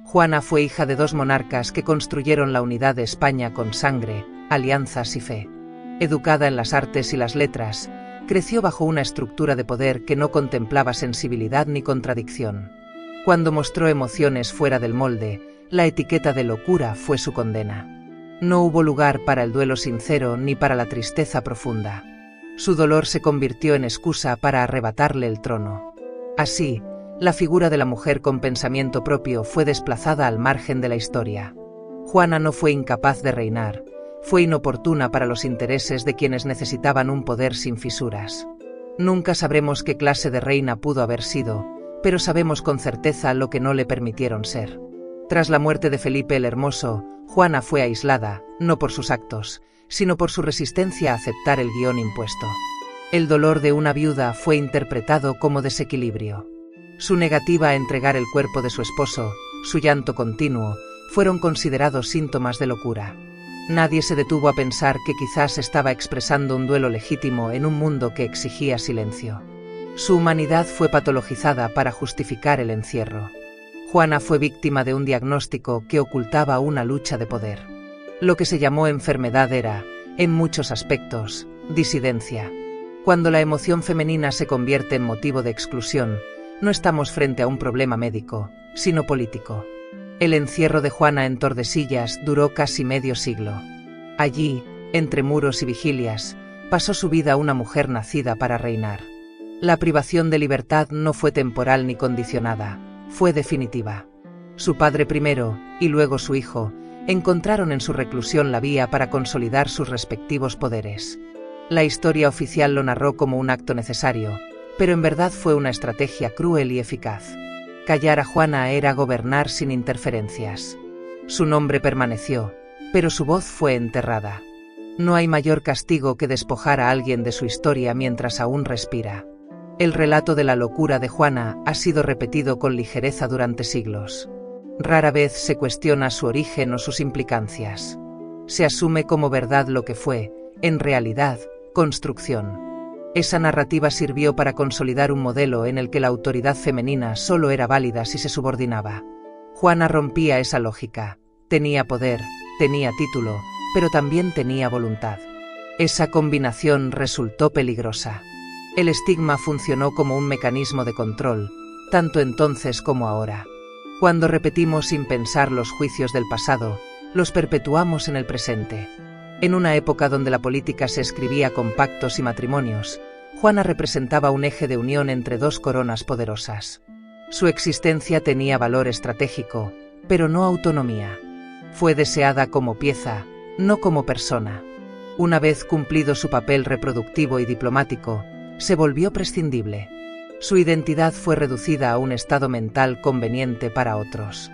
Juana fue hija de dos monarcas que construyeron la unidad de España con sangre, alianzas y fe. Educada en las artes y las letras, creció bajo una estructura de poder que no contemplaba sensibilidad ni contradicción. Cuando mostró emociones fuera del molde, la etiqueta de locura fue su condena. No hubo lugar para el duelo sincero ni para la tristeza profunda. Su dolor se convirtió en excusa para arrebatarle el trono. Así, la figura de la mujer con pensamiento propio fue desplazada al margen de la historia. Juana no fue incapaz de reinar, fue inoportuna para los intereses de quienes necesitaban un poder sin fisuras. Nunca sabremos qué clase de reina pudo haber sido, pero sabemos con certeza lo que no le permitieron ser. Tras la muerte de Felipe el Hermoso, Juana fue aislada, no por sus actos, sino por su resistencia a aceptar el guión impuesto. El dolor de una viuda fue interpretado como desequilibrio. Su negativa a entregar el cuerpo de su esposo, su llanto continuo, fueron considerados síntomas de locura. Nadie se detuvo a pensar que quizás estaba expresando un duelo legítimo en un mundo que exigía silencio. Su humanidad fue patologizada para justificar el encierro. Juana fue víctima de un diagnóstico que ocultaba una lucha de poder. Lo que se llamó enfermedad era, en muchos aspectos, disidencia. Cuando la emoción femenina se convierte en motivo de exclusión, no estamos frente a un problema médico, sino político. El encierro de Juana en Tordesillas duró casi medio siglo. Allí, entre muros y vigilias, pasó su vida una mujer nacida para reinar. La privación de libertad no fue temporal ni condicionada, fue definitiva. Su padre primero, y luego su hijo, encontraron en su reclusión la vía para consolidar sus respectivos poderes. La historia oficial lo narró como un acto necesario, pero en verdad fue una estrategia cruel y eficaz. Callar a Juana era gobernar sin interferencias. Su nombre permaneció, pero su voz fue enterrada. No hay mayor castigo que despojar a alguien de su historia mientras aún respira. El relato de la locura de Juana ha sido repetido con ligereza durante siglos. Rara vez se cuestiona su origen o sus implicancias. Se asume como verdad lo que fue, en realidad, construcción. Esa narrativa sirvió para consolidar un modelo en el que la autoridad femenina solo era válida si se subordinaba. Juana rompía esa lógica. Tenía poder, tenía título, pero también tenía voluntad. Esa combinación resultó peligrosa. El estigma funcionó como un mecanismo de control, tanto entonces como ahora. Cuando repetimos sin pensar los juicios del pasado, los perpetuamos en el presente. En una época donde la política se escribía con pactos y matrimonios, Juana representaba un eje de unión entre dos coronas poderosas. Su existencia tenía valor estratégico, pero no autonomía. Fue deseada como pieza, no como persona. Una vez cumplido su papel reproductivo y diplomático, se volvió prescindible. Su identidad fue reducida a un estado mental conveniente para otros.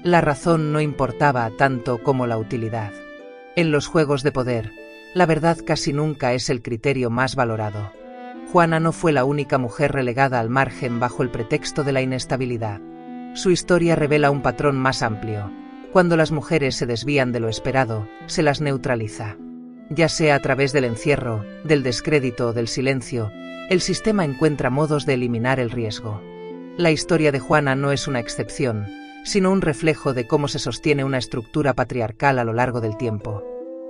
La razón no importaba tanto como la utilidad. En los juegos de poder, la verdad casi nunca es el criterio más valorado. Juana no fue la única mujer relegada al margen bajo el pretexto de la inestabilidad. Su historia revela un patrón más amplio. Cuando las mujeres se desvían de lo esperado, se las neutraliza. Ya sea a través del encierro, del descrédito o del silencio, el sistema encuentra modos de eliminar el riesgo. La historia de Juana no es una excepción, sino un reflejo de cómo se sostiene una estructura patriarcal a lo largo del tiempo.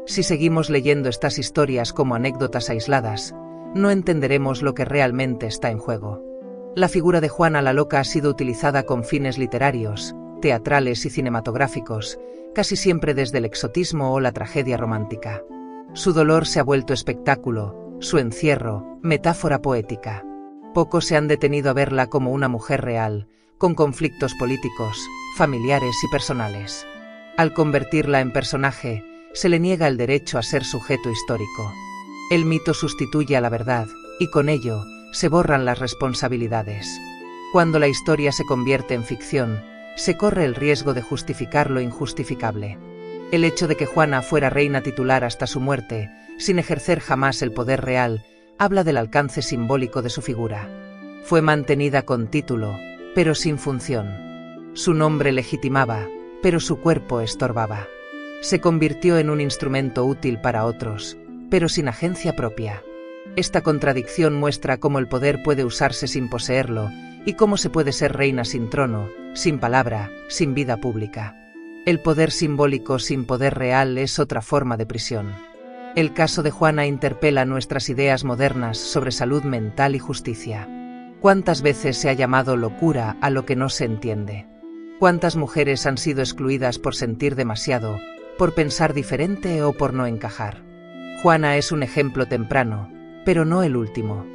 Si seguimos leyendo estas historias como anécdotas aisladas, no entenderemos lo que realmente está en juego. La figura de Juana la Loca ha sido utilizada con fines literarios, teatrales y cinematográficos, casi siempre desde el exotismo o la tragedia romántica. Su dolor se ha vuelto espectáculo, su encierro, metáfora poética. Pocos se han detenido a verla como una mujer real, con conflictos políticos, familiares y personales. Al convertirla en personaje, se le niega el derecho a ser sujeto histórico. El mito sustituye a la verdad, y con ello, se borran las responsabilidades. Cuando la historia se convierte en ficción, se corre el riesgo de justificar lo injustificable. El hecho de que Juana fuera reina titular hasta su muerte, sin ejercer jamás el poder real, habla del alcance simbólico de su figura. Fue mantenida con título, pero sin función. Su nombre legitimaba, pero su cuerpo estorbaba. Se convirtió en un instrumento útil para otros, pero sin agencia propia. Esta contradicción muestra cómo el poder puede usarse sin poseerlo, y cómo se puede ser reina sin trono, sin palabra, sin vida pública. El poder simbólico sin poder real es otra forma de prisión. El caso de Juana interpela nuestras ideas modernas sobre salud mental y justicia. ¿Cuántas veces se ha llamado locura a lo que no se entiende? ¿Cuántas mujeres han sido excluidas por sentir demasiado, por pensar diferente o por no encajar? Juana es un ejemplo temprano, pero no el último.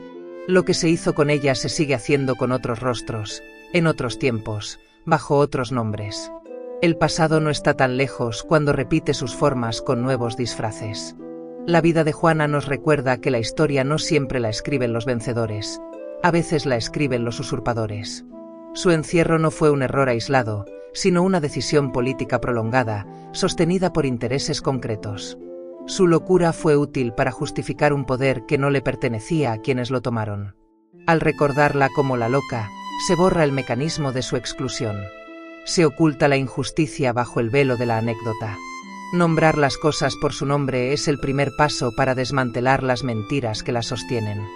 Lo que se hizo con ella se sigue haciendo con otros rostros, en otros tiempos, bajo otros nombres. El pasado no está tan lejos cuando repite sus formas con nuevos disfraces. La vida de Juana nos recuerda que la historia no siempre la escriben los vencedores, a veces la escriben los usurpadores. Su encierro no fue un error aislado, sino una decisión política prolongada, sostenida por intereses concretos. Su locura fue útil para justificar un poder que no le pertenecía a quienes lo tomaron. Al recordarla como la loca, se borra el mecanismo de su exclusión. Se oculta la injusticia bajo el velo de la anécdota. Nombrar las cosas por su nombre es el primer paso para desmantelar las mentiras que las sostienen.